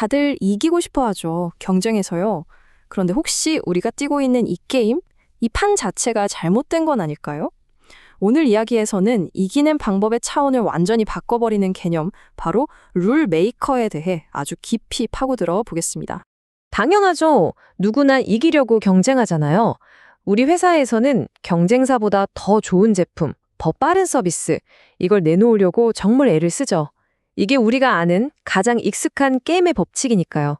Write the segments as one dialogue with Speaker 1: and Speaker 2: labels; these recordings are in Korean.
Speaker 1: 다들 이기고 싶어 하죠. 경쟁에서요. 그런데 혹시 우리가 뛰고 있는 이 게임, 이 판 자체가 잘못된 건 아닐까요? 오늘 이야기에서는 이기는 방법의 차원을 완전히 바꿔버리는 개념, 바로 룰 메이커에 대해 아주 깊이 파고들어 보겠습니다.
Speaker 2: 당연하죠. 누구나 이기려고 경쟁하잖아요. 우리 회사에서는 경쟁사보다 더 좋은 제품, 더 빠른 서비스, 이걸 내놓으려고 정말 애를 쓰죠. 이게 우리가 아는 가장 익숙한 게임의 법칙이니까요.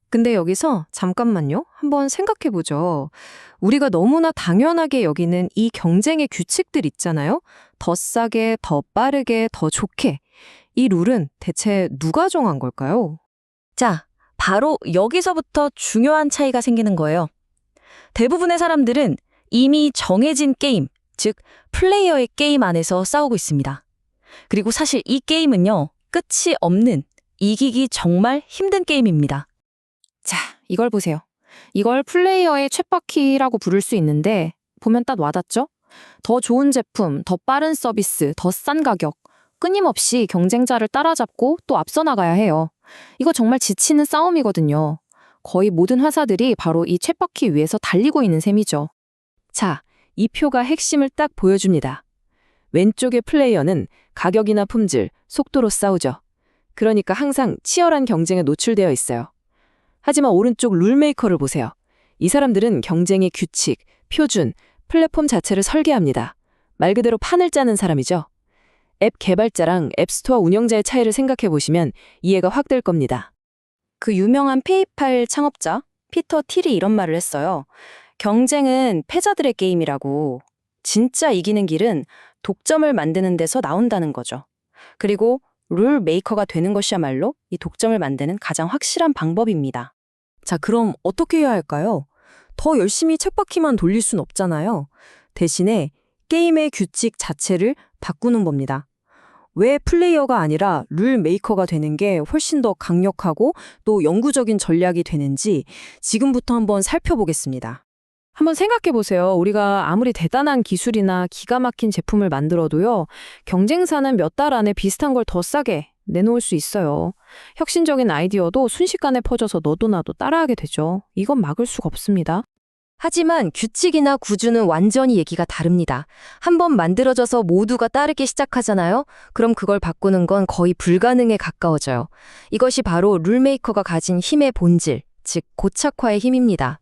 Speaker 1: 근데 여기서 잠깐만요. 한번 생각해 보죠. 우리가 너무나 당연하게 여기는 이 경쟁의 규칙들 있잖아요. 더 싸게, 더 빠르게, 더 좋게. 이 룰은 대체 누가 정한 걸까요?
Speaker 3: 자, 바로 여기서부터 중요한 차이가 생기는 거예요. 대부분의 사람들은 이미 정해진 게임, 즉 플레이어의 게임 안에서 싸우고 있습니다. 그리고 사실 이 게임은요, 끝이 없는, 이기기 정말 힘든 게임입니다.
Speaker 1: 자, 이걸 보세요. 이걸 플레이어의 쳇바퀴라고 부를 수 있는데 보면 딱 와닿죠? 더 좋은 제품, 더 빠른 서비스, 더 싼 가격. 끊임없이 경쟁자를 따라잡고 또 앞서 나가야 해요. 이거 정말 지치는 싸움이거든요. 거의 모든 회사들이 바로 이 쳇바퀴 위에서 달리고 있는 셈이죠. 자, 이 표가 핵심을 딱 보여줍니다. 왼쪽의 플레이어는 가격이나 품질, 속도로 싸우죠. 그러니까 항상 치열한 경쟁에 노출되어 있어요. 하지만 오른쪽 룰메이커를 보세요. 이 사람들은 경쟁의 규칙, 표준, 플랫폼 자체를 설계합니다. 말 그대로 판을 짜는 사람이죠. 앱 개발자랑 앱스토어 운영자의 차이를 생각해 보시면 이해가 확 될 겁니다. 그 유명한 페이팔 창업자 피터 틸이 이런 말을 했어요. 경쟁은 패자들의 게임이라고. 진짜 이기는 길은 독점을 만드는 데서 나온다는 거죠. 그리고 룰 메이커가 되는 것이야말로 이 독점을 만드는 가장 확실한 방법입니다. 자, 그럼 어떻게 해야 할까요? 더 열심히 쳇바퀴만 돌릴 순 없잖아요. 대신에 게임의 규칙 자체를 바꾸는 겁니다. 왜 플레이어가 아니라 룰 메이커가 되는 게 훨씬 더 강력하고 또 영구적인 전략이 되는지 지금부터 한번 살펴보겠습니다. 한번 생각해 보세요. 우리가 아무리 대단한 기술이나 기가 막힌 제품을 만들어도요, 경쟁사는 몇 달 안에 비슷한 걸 더 싸게 내놓을 수 있어요. 혁신적인 아이디어도 순식간에 퍼져서 너도 나도 따라하게 되죠. 이건 막을 수가 없습니다.
Speaker 2: 하지만 규칙이나 구조는 완전히 얘기가 다릅니다. 한번 만들어져서 모두가 따르기 시작하잖아요. 그럼 그걸 바꾸는 건 거의 불가능에 가까워져요. 이것이 바로 룰메이커가 가진 힘의 본질, 즉 고착화의 힘입니다.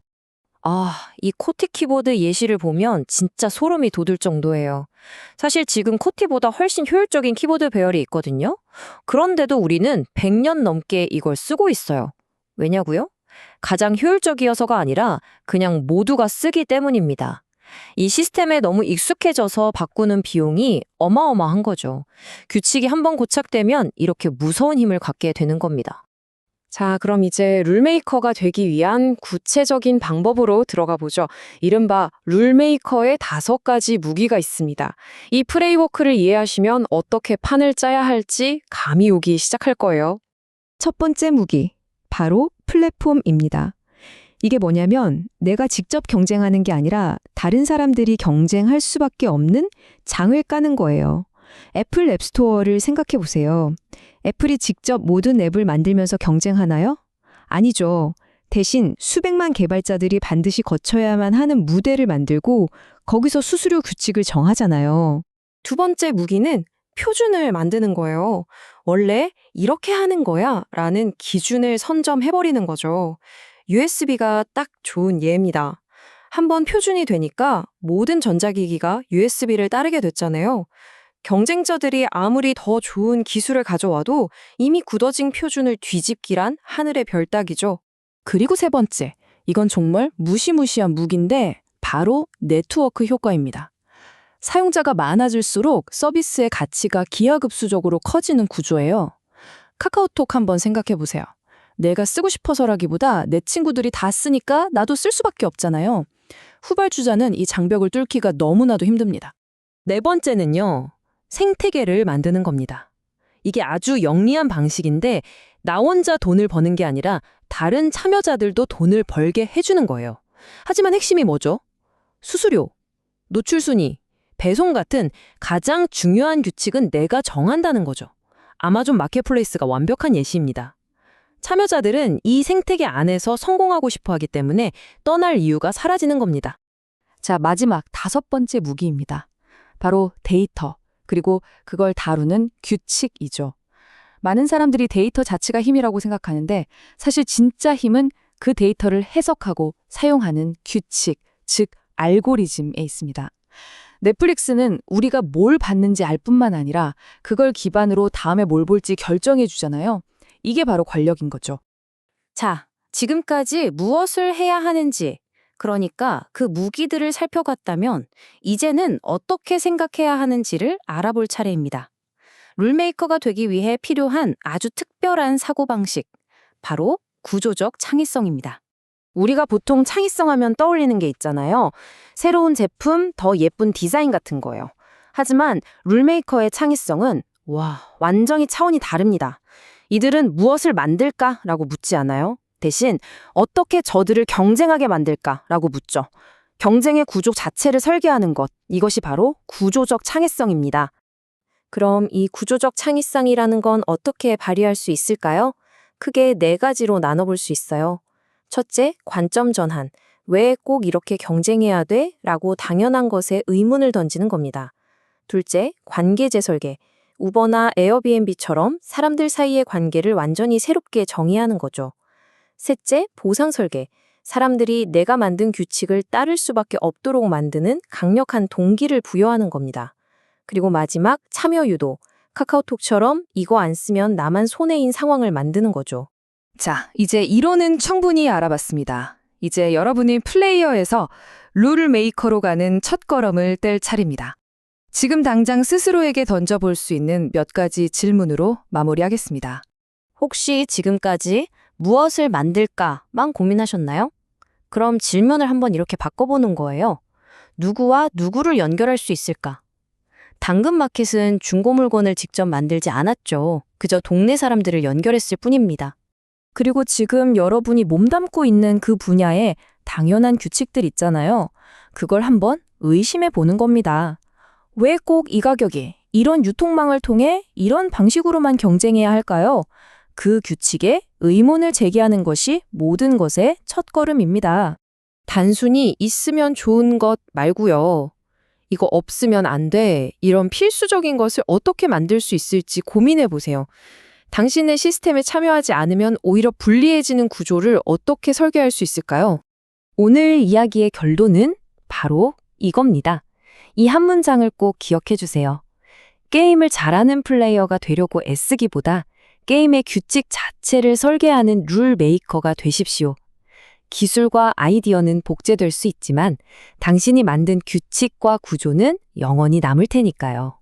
Speaker 2: 이 코티 키보드 예시를 보면 진짜 소름이 돋을 정도예요. 사실 지금 코티보다 훨씬 효율적인 키보드 배열이 있거든요. 그런데도 우리는 100년 넘게 이걸 쓰고 있어요. 왜냐고요? 가장 효율적이어서가 아니라 그냥 모두가 쓰기 때문입니다. 이 시스템에 너무 익숙해져서 바꾸는 비용이 어마어마한 거죠. 규칙이 한번 고착되면 이렇게 무서운 힘을 갖게 되는 겁니다.
Speaker 1: 자, 그럼 이제 룰메이커가 되기 위한 구체적인 방법으로 들어가 보죠. 이른바 룰메이커의 5가지 무기가 있습니다. 이 프레임워크를 이해하시면 어떻게 판을 짜야 할지 감이 오기 시작할 거예요.
Speaker 4: 첫 번째 무기, 바로 플랫폼입니다. 이게 뭐냐면 내가 직접 경쟁하는 게 아니라 다른 사람들이 경쟁할 수밖에 없는 장을 까는 거예요. 애플 앱스토어를 생각해 보세요. 애플이 직접 모든 앱을 만들면서 경쟁하나요? 아니죠. 대신 수백만 개발자들이 반드시 거쳐야만 하는 무대를 만들고 거기서 수수료 규칙을 정하잖아요.
Speaker 1: 두 번째 무기는 표준을 만드는 거예요. 원래 이렇게 하는 거야 라는 기준을 선점해버리는 거죠. USB가 딱 좋은 예입니다. 한번 표준이 되니까 모든 전자기기가 USB를 따르게 됐잖아요. 경쟁자들이 아무리 더 좋은 기술을 가져와도 이미 굳어진 표준을 뒤집기란 하늘의 별 따기죠. 그리고 세 번째, 이건 정말 무시무시한 무기인데 바로 네트워크 효과입니다. 사용자가 많아질수록 서비스의 가치가 기하급수적으로 커지는 구조예요. 카카오톡 한번 생각해 보세요. 내가 쓰고 싶어서라기보다 내 친구들이 다 쓰니까 나도 쓸 수밖에 없잖아요. 후발주자는 이 장벽을 뚫기가 너무나도 힘듭니다. 네 번째는요, 생태계를 만드는 겁니다. 이게 아주 영리한 방식인데 나 혼자 돈을 버는 게 아니라 다른 참여자들도 돈을 벌게 해주는 거예요. 하지만 핵심이 뭐죠? 수수료, 노출순위, 배송 같은 가장 중요한 규칙은 내가 정한다는 거죠. 아마존 마켓플레이스가 완벽한 예시입니다.
Speaker 3: 참여자들은 이 생태계 안에서 성공하고 싶어 하기 때문에 떠날 이유가 사라지는 겁니다.
Speaker 2: 자, 마지막 5번째 무기입니다. 바로 데이터, 그리고 그걸 다루는 규칙이죠. 많은 사람들이 데이터 자체가 힘이라고 생각하는데 사실 진짜 힘은 그 데이터를 해석하고 사용하는 규칙, 즉 알고리즘에 있습니다. 넷플릭스는 우리가 뭘 봤는지 알 뿐만 아니라 그걸 기반으로 다음에 뭘 볼지 결정해 주잖아요. 이게 바로 권력인 거죠.
Speaker 1: 자, 지금까지 무엇을 해야 하는지, 그러니까 그 무기들을 살펴갔다면 이제는 어떻게 생각해야 하는지를 알아볼 차례입니다. 룰메이커가 되기 위해 필요한 아주 특별한 사고방식, 바로 구조적 창의성입니다. 우리가 보통 창의성 하면 떠올리는 게 있잖아요. 새로운 제품, 더 예쁜 디자인 같은 거예요. 하지만 룰메이커의 창의성은 완전히 차원이 다릅니다. 이들은 무엇을 만들까라고 묻지 않아요. 대신 어떻게 저들을 경쟁하게 만들까라고 묻죠. 경쟁의 구조 자체를 설계하는 것, 이것이 바로 구조적 창의성입니다. 그럼 이 구조적 창의성이라는 건 어떻게 발휘할 수 있을까요? 크게 4가지로 나눠볼 수 있어요. 첫째, 관점 전환. 왜 꼭 이렇게 경쟁해야 돼? 라고 당연한 것에 의문을 던지는 겁니다. 둘째, 관계 재설계. 우버나 에어비앤비처럼 사람들 사이의 관계를 완전히 새롭게 정의하는 거죠. 셋째, 보상 설계. 사람들이 내가 만든 규칙을 따를 수밖에 없도록 만드는 강력한 동기를 부여하는 겁니다. 그리고 마지막, 참여 유도. 카카오톡처럼 이거 안 쓰면 나만 손해인 상황을 만드는 거죠.
Speaker 2: 자, 이제 이론은 충분히 알아봤습니다. 이제 여러분이 플레이어에서 룰 메이커로 가는 첫걸음을 뗄 차례입니다. 지금 당장 스스로에게 던져볼 수 있는 몇 가지 질문으로 마무리하겠습니다.
Speaker 1: 혹시 지금까지 무엇을 만들까만 고민하셨나요? 그럼 질문을 한번 이렇게 바꿔보는 거예요. 누구와 누구를 연결할 수 있을까? 당근마켓은 중고 물건을 직접 만들지 않았죠. 그저 동네 사람들을 연결했을 뿐입니다.
Speaker 3: 그리고 지금 여러분이 몸담고 있는 그 분야에 당연한 규칙들 있잖아요. 그걸 한번 의심해 보는 겁니다. 왜 꼭 이 가격에 이런 유통망을 통해 이런 방식으로만 경쟁해야 할까요? 그 규칙에 의문을 제기하는 것이 모든 것의 첫걸음입니다.
Speaker 4: 단순히 있으면 좋은 것 말고요. 이거 없으면 안 돼. 이런 필수적인 것을 어떻게 만들 수 있을지 고민해 보세요. 당신의 시스템에 참여하지 않으면 오히려 불리해지는 구조를 어떻게 설계할 수 있을까요?
Speaker 3: 오늘 이야기의 결론은 바로 이겁니다. 이 한 문장을 꼭 기억해 주세요. 게임을 잘하는 플레이어가 되려고 애쓰기보다 게임의 규칙 자체를 설계하는 룰 메이커가 되십시오. 기술과 아이디어는 복제될 수 있지만 당신이 만든 규칙과 구조는 영원히 남을 테니까요.